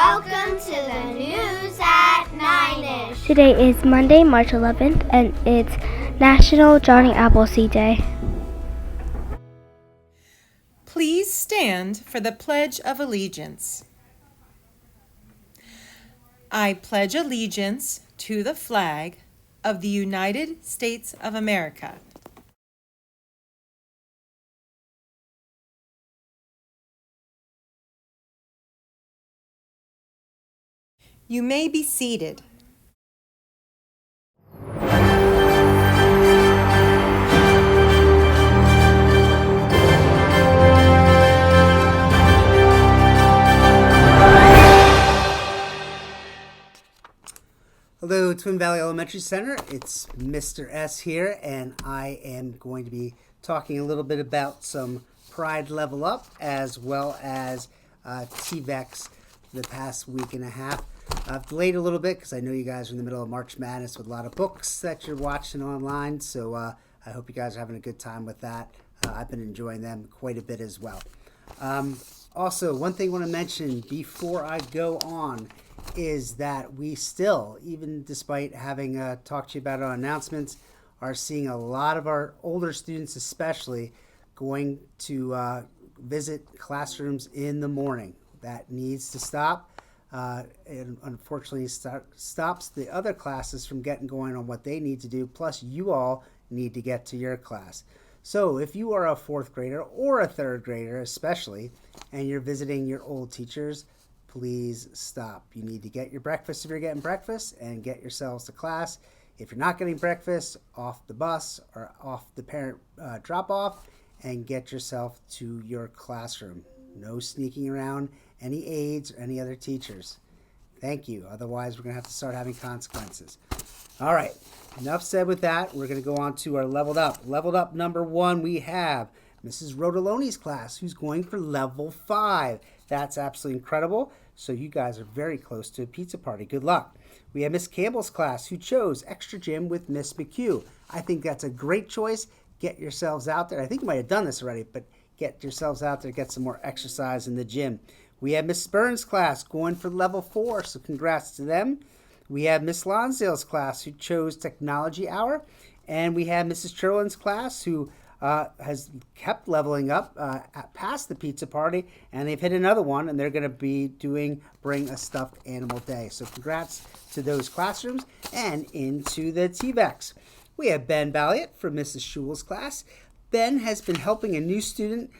Welcome to the News at 9ish. Today is Monday, March 11th, and it's National Johnny Appleseed Day. Please stand for the Pledge of Allegiance. I pledge allegiance to the flag of the United States of America. You may be seated. Hello, Twin Valley Elementary Center. It's Mr. S here, and I am going to be talking a little bit about some Pride Level Up as well as TVEX for the past week and a half. I've delayed a little bit because I know you guys are in the middle of March Madness with a lot of books that you're watching online, so I hope you guys are having a good time with that. I've been enjoying them quite a bit as well. Also, one thing I want to mention before I go on is that we still, even despite having talked to you about our announcements, are seeing a lot of our older students especially going to visit classrooms in the morning. That needs to stop. And unfortunately stops the other classes from getting going on what they need to do, plus you all need to get to your class. So if you are a fourth grader or a third grader especially, and you're visiting your old teachers, please stop. You need to get your breakfast if you're getting breakfast and get yourselves to class. If you're not getting breakfast, off the bus or off the parent drop-off and get yourself to your classroom. No sneaking around any aides or any other teachers. Thank you. Otherwise, we're going to have to start having consequences. All right. Enough said with that. We're going to go on to our Leveled Up. Leveled Up number 1, we have Mrs. Rodoloni's class, who's going for level 5. That's absolutely incredible. So you guys are very close to a pizza party. Good luck. We have Miss Campbell's class, who chose Extra Gym with Miss McHugh. I think that's a great choice. Get yourselves out there. I think you might have done this already, but get yourselves out there, get some more exercise in the gym. We have Miss Burns' class going for level 4, so congrats to them. We have Miss Lonsdale's class, who chose Technology Hour. And we have Mrs. Cherlin's class, who has kept leveling up past the pizza party, and they've hit another one, and they're going to be doing Bring a Stuffed Animal Day. So congrats to those classrooms. And into the TVEX. We have Ben Balliot from Mrs. Schul's class. Ben has been helping a new student,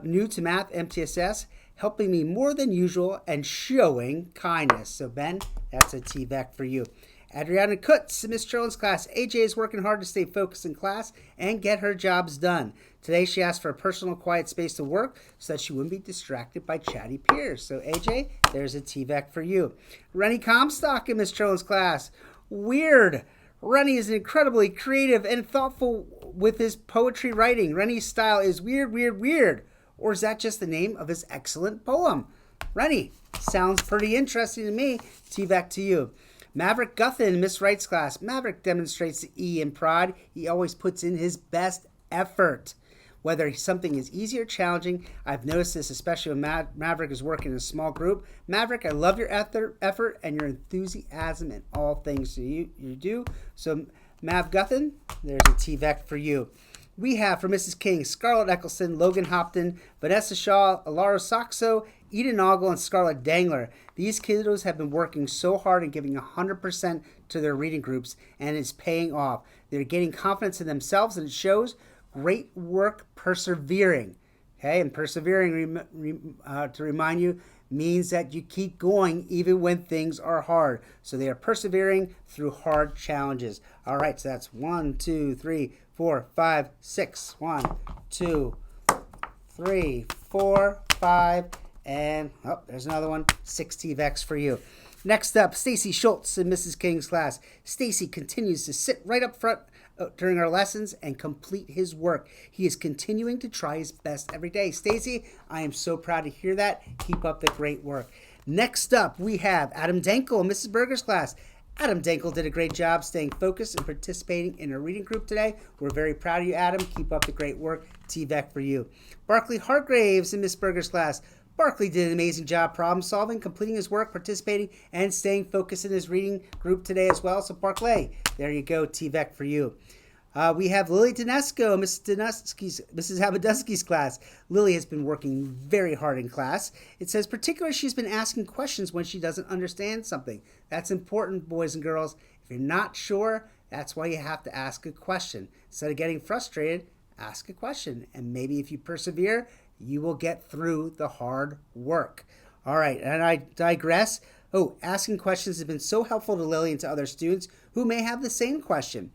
new to math MTSS, helping me more than usual and showing kindness. So Ben, that's a TVEC for you. Adriana Kutz, Miss Cherlin's class. AJ is working hard to stay focused in class and get her jobs done. Today she asked for a personal quiet space to work so that she wouldn't be distracted by chatty peers. So AJ, there's a TVEC for you. Rennie Comstock in Miss Cherlin's class. Weird. Rennie is incredibly creative and thoughtful with his poetry writing. Rennie's style is weird, weird, weird. Or is that just the name of his excellent poem? Rennie, sounds pretty interesting to me. TVEC to you. Maverick Guthin, Miss Wright's class. Maverick demonstrates the E in Pride. He always puts in his best effort. Whether something is easy or challenging, I've noticed this, especially when Maverick is working in a small group. Maverick, I love your effort and your enthusiasm in all things you do. So, Mav Guthin, there's a TVEC for you. We have for Mrs. King, Scarlett Eccleston, Logan Hopton, Vanessa Shaw, Alara Saxo, Eden Ogle, and Scarlett Dangler. These kiddos have been working so hard and giving 100% to their reading groups, and it's paying off. They're getting confidence in themselves, and it shows. Great work persevering. Okay, and persevering, to remind you, means that you keep going even when things are hard. So they are persevering through hard challenges. All right, so that's 1, 2, 3, 4, 5, 6. 1, 2, 3, 4, 5, and there's another one. 6 TVECs for you. Next up, Stacy Schultz in Mrs. King's class. Stacy continues to sit right up front during our lessons and complete his work. He is continuing to try his best every day. Stacy, I am so proud to hear that. Keep up the great work. Next up, we have Adam Dankel in Mrs. Berger's class. Adam Dankel did a great job staying focused and participating in our reading group today. We're very proud of you, Adam. Keep up the great work. TVEC for you. Barkley Hargraves in Miss Berger's class. Barkley did an amazing job problem solving, completing his work, participating, and staying focused in his reading group today as well. So Barkley, there you go, TVEC for you. We have Lily Donesco, Mrs. Habadusky's class. Lily has been working very hard in class. It says particularly she's been asking questions when she doesn't understand something. That's important, boys and girls. If you're not sure, that's why you have to ask a question. Instead of getting frustrated, ask a question. And maybe if you persevere, you will get through the hard work. All right, and I digress. Asking questions has been so helpful to Lily and to other students who may have the same question,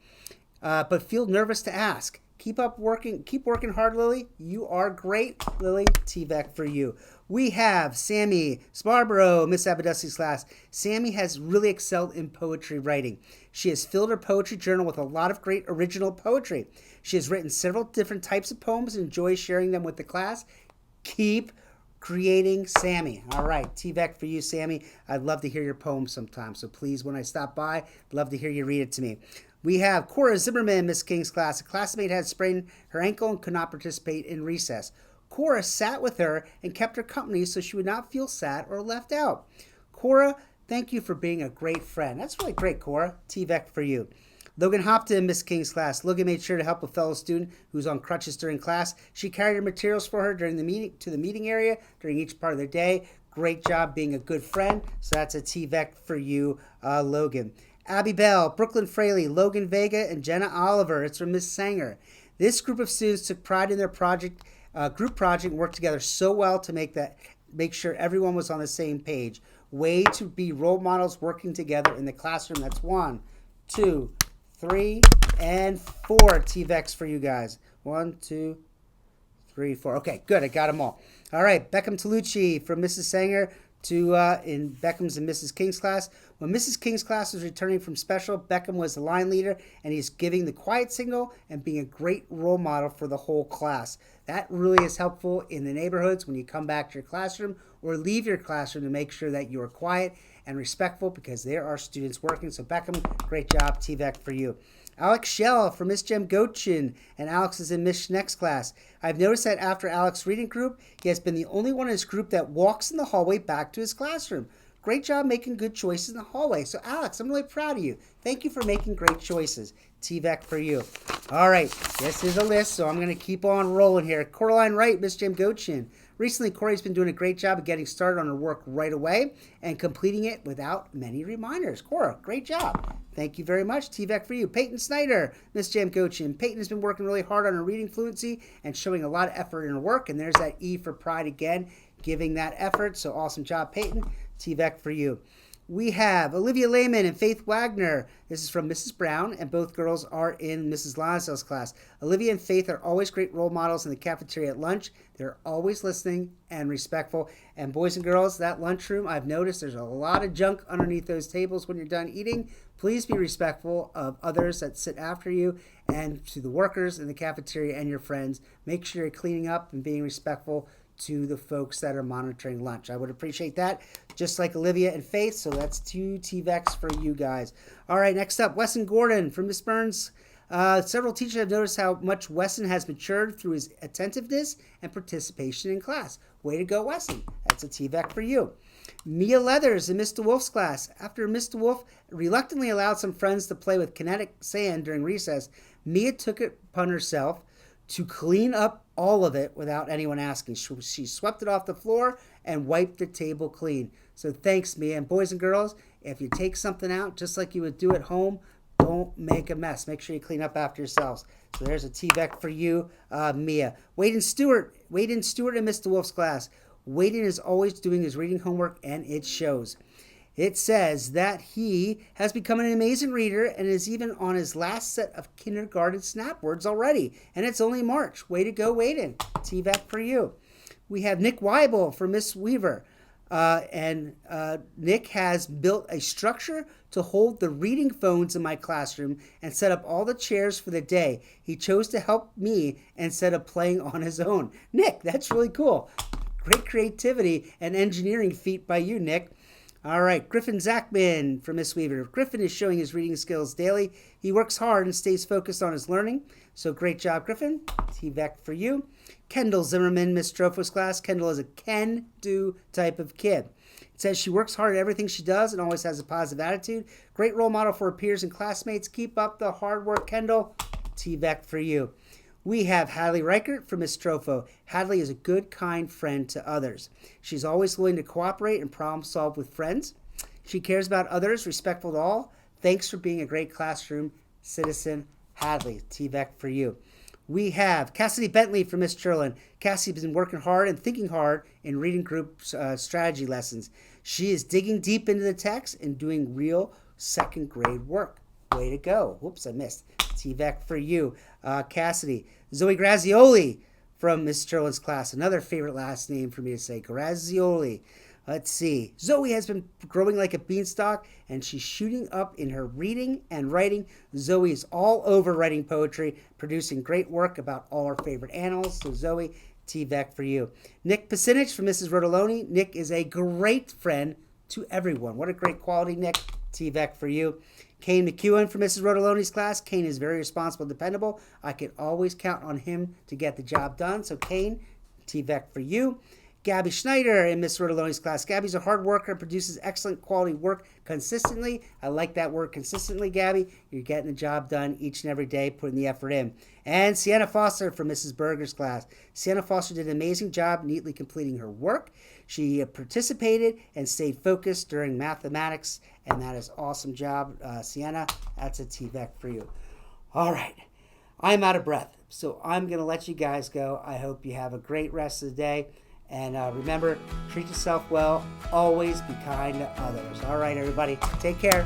but feel nervous to ask. Keep working hard, Lily. You are great, Lily. TVEC for you. We have Sammy Sparborough, Miss Abadussi's class. Sammy has really excelled in poetry writing. She has filled her poetry journal with a lot of great original poetry. She has written several different types of poems and enjoys sharing them with the class. Keep creating, Sammy. All right, TVEC for you, Sammy. I'd love to hear your poem sometime. So please, when I stop by, I'd love to hear you read it to me. We have Cora Zimmerman, Miss King's class. A classmate had sprained her ankle and could not participate in recess. Cora sat with her and kept her company so she would not feel sad or left out. Cora, thank you for being a great friend. That's really great, Cora. TVEC for you. Logan Hopton, Miss King's class. Logan made sure to help a fellow student who was on crutches during class. She carried her materials for her during the meeting to the meeting area during each part of the day. Great job being a good friend. So that's a TVEC for you, Logan. Abby Bell, Brooklyn Fraley, Logan Vega, and Jenna Oliver. It's from Miss Sanger. This group of students took pride in their group project, and worked together so well to make sure everyone was on the same page. Way to be role models working together in the classroom. That's 1, 2, 3, and 4 TVECs for you guys. 1, 2, 3, 4. Okay, good. I got them all. All right, Beckham Tolucci from Mrs. Sanger to in Beckham's and Mrs. King's class. When Mrs. King's class was returning from special, Beckham was the line leader, and he's giving the quiet signal and being a great role model for the whole class. That really is helpful in the neighborhoods when you come back to your classroom or leave your classroom to make sure that you are quiet and respectful because there are students working. So Beckham, great job, TVEC for you. Alex Shell from Miss Jem Gochin, and Alex is in Miss Schneck's class. I've noticed that after Alex's reading group, he has been the only one in his group that walks in the hallway back to his classroom. Great job making good choices in the hallway. So Alex, I'm really proud of you. Thank you for making great choices. TVEC for you. All right, this is a list, so I'm going to keep on rolling here. Coraline Wright, Miss Jem Gochin. Recently, Corey's been doing a great job of getting started on her work right away and completing it without many reminders. Cora, great job. Thank you very much. TVEC for you. Peyton Snyder, Miss Jem Gochin. Peyton has been working really hard on her reading fluency and showing a lot of effort in her work. And there's that E for pride again, giving that effort. So awesome job, Peyton. TVEC for you. We have Olivia Lehman and Faith Wagner. This is from Mrs. Brown, and both girls are in Mrs. Lonsdale's class. Olivia and Faith are always great role models in the cafeteria at lunch. They're always listening and respectful. And boys and girls, that lunchroom, I've noticed there's a lot of junk underneath those tables when you're done eating. Please be respectful of others that sit after you and to the workers in the cafeteria and your friends. Make sure you're cleaning up and being respectful to the folks that are monitoring lunch. I would appreciate that, just like Olivia and Faith. So that's 2 TVECs for you guys. All right, next up, Wesson Gordon from Miss Burns. Several teachers have noticed how much Wesson has matured through his attentiveness and participation in class. Way to go, Wesson. That's a TVEC for you. Mia Leathers in Mr. Wolf's class. After Mr. Wolf reluctantly allowed some friends to play with kinetic sand during recess, Mia took it upon herself to clean up all of it without anyone asking. She swept it off the floor and wiped the table clean. So thanks, Mia. And boys and girls, if you take something out just like you would do at home, don't make a mess. Make sure you clean up after yourselves. So there's a TVEC for you, Mia. Waden Stewart in Mr. Wolf's class. Waden is always doing his reading homework, and it shows. It says that he has become an amazing reader and is even on his last set of kindergarten snap words already. And it's only March. Way to go, Waden. TVEC for you. We have Nick Weibel for Miss Weaver. Nick has built a structure to hold the reading phones in my classroom and set up all the chairs for the day. He chose to help me instead of playing on his own. Nick, that's really cool. Great creativity and engineering feat by you, Nick. All right, Griffin Zachman from Miss Weaver. Griffin is showing his reading skills daily. He works hard and stays focused on his learning. So great job, Griffin. T-Vec for you. Kendall Zimmerman, Miss Strofo's class. Kendall is a can-do type of kid. It says she works hard at everything she does and always has a positive attitude. Great role model for her peers and classmates. Keep up the hard work, Kendall. T-Vec for you. We have Hadley Reichert from Miss Strofo. Hadley is a good, kind friend to others. She's always willing to cooperate and problem solve with friends. She cares about others, respectful to all. Thanks for being a great classroom citizen, Hadley. T-Vec for you. We have Cassidy Bentley from Miss Cherlin. Cassidy's been working hard and thinking hard in reading group strategy lessons. She is digging deep into the text and doing real second grade work. Way to go. Whoops, I missed. T-Vec for you, Cassidy. Zoe Grazioli from Miss Cherlin's class. Another favorite last name for me to say, Grazioli. Let's see. Zoe has been growing like a beanstalk, and she's shooting up in her reading and writing. Zoe is all over writing poetry, producing great work about all her favorite animals. So Zoe, T-Vec for you. Nick Pasinich from Mrs. Rotoloni. Nick is a great friend to everyone. What a great quality, Nick. T-Vec for you. Kane McEwen from Mrs. Rotoloni's class. Kane is very responsible and dependable. I can always count on him to get the job done. So Kane, T-Vec for you. Gabby Schneider in Miss Rotoloni's class. Gabby's a hard worker, produces excellent quality work consistently. I like that word, consistently, Gabby. You're getting the job done each and every day, putting the effort in. And Sienna Foster from Mrs. Berger's class. Sienna Foster did an amazing job neatly completing her work. She participated and stayed focused during mathematics, and that is awesome job, Sienna. That's a T-Vec for you. All right. I'm out of breath, so I'm going to let you guys go. I hope you have a great rest of the day. And remember, treat yourself well. Always be kind to others. All right, everybody. Take care.